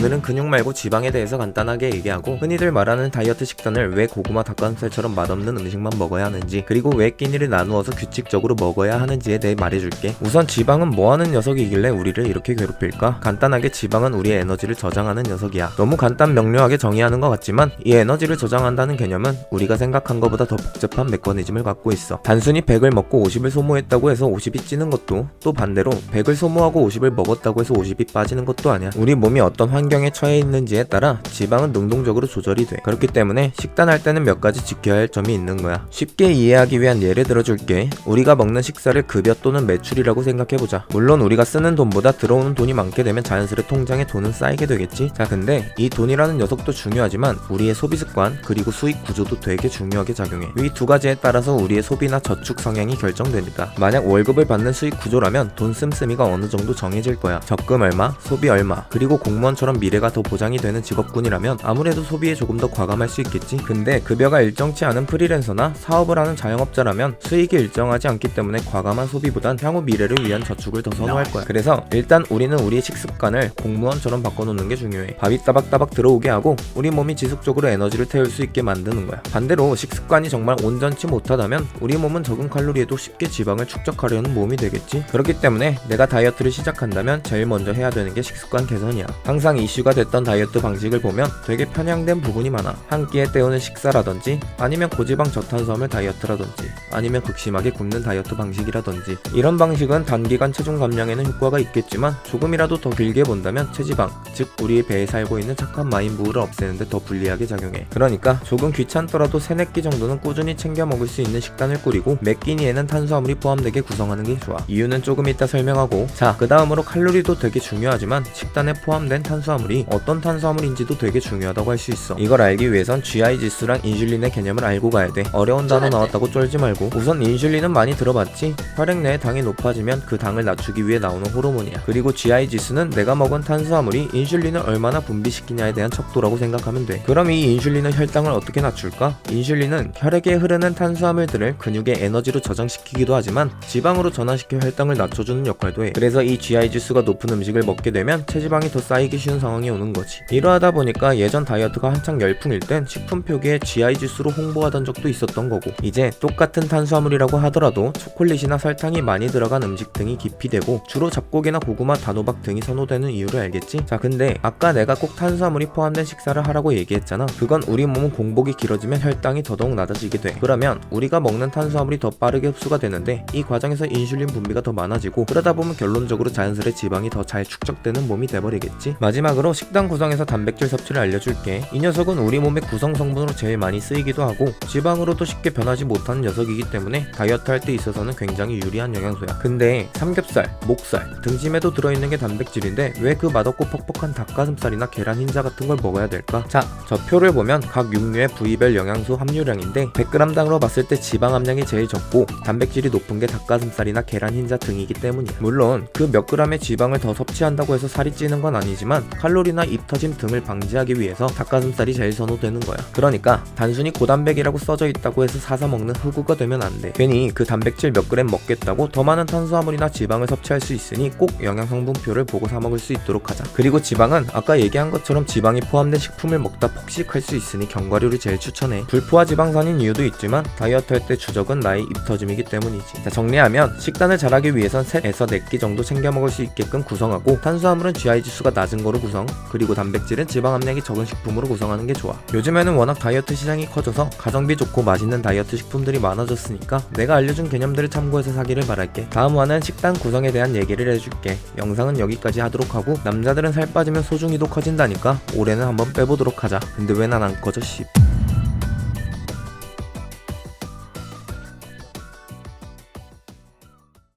오늘은 근육 말고 지방에 대해서 간단하게 얘기하고 흔히들 말하는 다이어트 식단을 왜 고구마 닭가슴살처럼 맛없는 음식만 먹어야 하는지 그리고 왜 끼니를 나누어서 규칙적으로 먹어야 하는지에 대해 말해줄게. 우선 지방은 뭐하는 녀석이길래 우리를 이렇게 괴롭힐까? 간단하게 지방은 우리의 에너지를 저장하는 녀석이야. 너무 간단 명료하게 정의하는 것 같지만 이 에너지를 저장한다는 개념은 우리가 생각한 것보다 더 복잡한 메커니즘을 갖고 있어. 단순히 100을 먹고 50을 소모했다고 해서 50이 찌는 것도, 또 반대로 100을 소모하고 50을 먹었다고 해서 50이 빠지는 것도 아니야. 우리 몸이 어떤 환경에 처해 있는지에 따라 지방은 능동적으로 조절이 돼. 그렇기 때문에 식단할 때는 몇 가지 지켜야 할 점이 있는 거야. 쉽게 이해하기 위한 예를 들어줄게. 우리가 먹는 식사를 급여 또는 매출이라고 생각해보자. 물론 우리가 쓰는 돈보다 들어오는 돈이 많게 되면 자연스레 통장에 돈은 쌓이게 되겠지. 자, 근데 이 돈이라는 녀석도 중요하지만 우리의 소비 습관 그리고 수익 구조도 되게 중요하게 작용해. 이 두 가지에 따라서 우리의 소비나 저축 성향이 결정되니까. 만약 월급을 받는 수익 구조라면 돈 씀씀이가 어느 정도 정해질 거야. 적금 얼마, 소비 얼마, 그리고 공무원처럼 미래가 더 보장이 되는 직업군이라면 아무래도 소비에 조금 더 과감할 수 있겠지. 근데 급여가 일정치 않은 프리랜서나 사업을 하는 자영업자라면 수익이 일정하지 않기 때문에 과감한 소비보단 향후 미래를 위한 저축을 더 선호할 거야. 그래서 일단 우리는 우리의 식습관을 공무원처럼 바꿔놓는 게 중요해. 밥이 따박따박 들어오게 하고 우리 몸이 지속적으로 에너지를 태울 수 있게 만드는 거야. 반대로 식습관이 정말 온전치 못하다면 우리 몸은 적은 칼로리에도 쉽게 지방을 축적하려는 몸이 되겠지. 그렇기 때문에 내가 다이어트를 시작한다면 제일 먼저 해야 되는 게 식습관 개선이야. 항상 이슈가 됐던 다이어트 방식을 보면 되게 편향된 부분이 많아. 한 끼에 때우는 식사라든지 아니면 고지방 저탄수화물 다이어트라든지 아니면 극심하게 굶는 다이어트 방식이라든지 이런 방식은 단기간 체중 감량에는 효과가 있겠지만 조금이라도 더 길게 본다면 체지방, 즉 우리의 배에 살고 있는 착한 마인부를 없애는데 더 불리하게 작용해. 그러니까 조금 귀찮더라도 3-4끼 정도는 꾸준히 챙겨 먹을 수 있는 식단을 꾸리고 매 끼니에는 탄수화물이 포함되게 구성하는 게 좋아. 이유는 조금 이따 설명하고, 자, 그 다음으로 칼로리도 되게 중요하지만 식단에 포함된 탄수화물이 어떤 탄수화물인지도 되게 중요하다고 할 수 있어. 이걸 알기 위해선 GI 지수랑 인슐린의 개념을 알고 가야 돼. 어려운 단어 나왔다고 쫄지 말고. 우선 인슐린은 많이 들어봤지? 혈액 내의 당이 높아지면 그 당을 낮추기 위해 나오는 호르몬이야. 그리고 GI 지수는 내가 먹은 탄수화물이 인슐린을 얼마나 분비시키냐에 대한 척도라고 생각하면 돼. 그럼 이 인슐린은 혈당을 어떻게 낮출까? 인슐린은 혈액에 흐르는 탄수화물들을 근육의 에너지로 저장시키기도 하지만 지방으로 전환시켜 혈당을 낮춰주는 역할도 해. 그래서 이 GI 지수가 높은 음식을 먹게 되면 체지방이 더 쌓이기 쉬운 상황이 오는 거지. 이러하다 보니까 예전 다이어트가 한창 열풍일 땐 식품 표기에 GI 지수로 홍보하던 적도 있었던 거고, 이제 똑같은 탄수화물이라고 하더라도 초콜릿이나 설탕이 많이 들어간 음식 등이 기피되고 주로 잡곡이나 고구마, 단호박 등이 선호되는 이유를 알겠지? 자, 근데 아까 내가 꼭 탄수화물이 포함된 식사를 하라고 얘기했잖아. 그건 우리 몸은 공복이 길어지면 혈당이 더더욱 낮아지게 돼. 그러면 우리가 먹는 탄수화물이 더 빠르게 흡수가 되는데 이 과정에서 인슐린 분비가 더 많아지고, 그러다 보면 결론적으로 자연스레 지방이 더 잘 축적되는 몸이 돼버리겠지. 마지막으로 식단 구성에서 단백질 섭취를 알려줄게. 이 녀석은 우리 몸의 구성 성분으로 제일 많이 쓰이기도 하고 지방으로도 쉽게 변하지 못하는 녀석이기 때문에 다이어트 할 때 있어서는 굉장히 유리한 영양소야. 근데 삼겹살, 목살, 등심에도 들어있는 게 단백질인데 왜 그 맛없고 퍽퍽한 닭가슴살이나 계란 흰자 같은 걸 먹어야 될까? 자, 저 표를 보면 각 육류의 부위별 영양소 함유량인데 100g당으로 봤을 때 지방 함량이 제일 적고 단백질이 높은 게 닭가슴살이나 계란 흰자 등이기 때문이야. 물론 그 몇 g의 지방을 더 섭취한다고 해서 살이 찌는 건 아니지만 칼로리나 입 터짐 등을 방지하기 위해서 닭가슴살이 제일 선호되는 거야. 그러니까 단순히 고단백이라고 써져 있다고 해서 사서 먹는 흑우가 되면 안 돼. 괜히 그 단백질 몇 그램 먹겠다고 더 많은 탄수화물이나 지방을 섭취할 수 있으니 꼭 영양성분표를 보고 사 먹을 수 있도록 하자. 그리고 지방은 아까 얘기한 것처럼 지방이 포함된 식품을 먹다 폭식할 수 있으니 견과류를 제일 추천해. 불포화 지방산인 이유도 있지만 다이어트 할 때 주적은 나의 입 터짐이기 때문이지. 자, 정리하면 식단을 잘하기 위해선 3에서 4끼 정도 챙겨 먹을 수 있게끔 구성하고, 탄수화물은 GI 지수가 낮은 거로 구성, 그리고 단백질은 지방 함량이 적은 식품으로 구성하는 게 좋아. 요즘에는 워낙 다이어트 시장이 커져서 가성비 좋고 맛있는 다이어트 식품들이 많아졌으니까 내가 알려준 개념들을 참고해서 사기를 바랄게. 다음 화는 식단 구성에 대한 얘기를 해줄게. 영상은 여기까지 하도록 하고, 남자들은 살 빠지면 소중이도 커진다니까 올해는 한번 빼보도록 하자. 근데 왜 난 안 꺼져 씨.